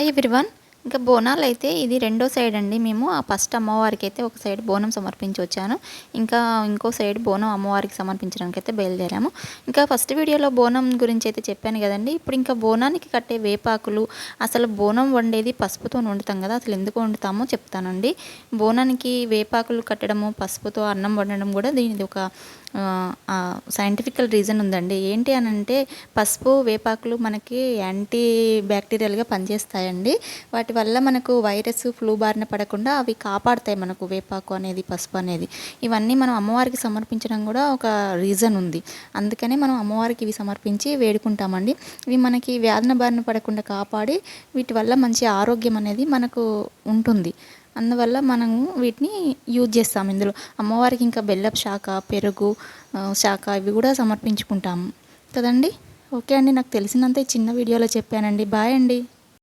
Hi everyone. ఇంకా బోనాలైతే ఇది రెండో సైడ్ అండి. మేము ఫస్ట్ అమ్మవారికి అయితే ఒక సైడ్ బోనం సమర్పించి వచ్చాను. ఇంకా ఇంకో సైడ్ బోనం అమ్మవారికి సమర్పించడానికి అయితే బయలుదేరాము. ఇంకా ఫస్ట్ వీడియోలో బోనం గురించి అయితే చెప్పాను కదండి. ఇప్పుడు ఇంకా బోనానికి కట్టే వేపాకులు, అసలు బోనం వండేది పసుపుతో వండుతాం కదా, అసలు ఎందుకు వండుతామో చెప్తానండి. బోనానికి వేపాకులు కట్టడము, పసుపుతో అన్నం వండడం కూడా దీనిది ఒక సైంటిఫికల్ రీజన్ ఉందండి. ఏంటి అని అంటే పసుపు వేపాకులు మనకి యాంటీ బ్యాక్టీరియల్గా పనిచేస్తాయండి. వాటి వల్ల మనకు వైరస్ ఫ్లూ బారిన పడకుండా అవి కాపాడుతాయి మనకు వేపాకు అనేది, పసుపు అనేది. ఇవన్నీ మనం అమ్మవారికి సమర్పించడం కూడా ఒక రీజన్ ఉంది. అందుకనే మనం అమ్మవారికి ఇవి సమర్పించి వేడుకుంటామండి. ఇవి మనకి వ్యాధుల బారిన పడకుండా కాపాడి వీటి వల్ల మంచి ఆరోగ్యం అనేది మనకు ఉంటుంది. అందువల్ల మనము వీటిని యూజ్ చేస్తాము. ఇందులో అమ్మవారికి ఇంకా బెల్లపు శాఖ, పెరుగు శాఖ ఇవి కూడా సమర్పించుకుంటాము కదండి. ఓకే అండి, నాకు తెలిసినంత ఈ చిన్న వీడియోలో చెప్పానండి. బాయ్ అండి.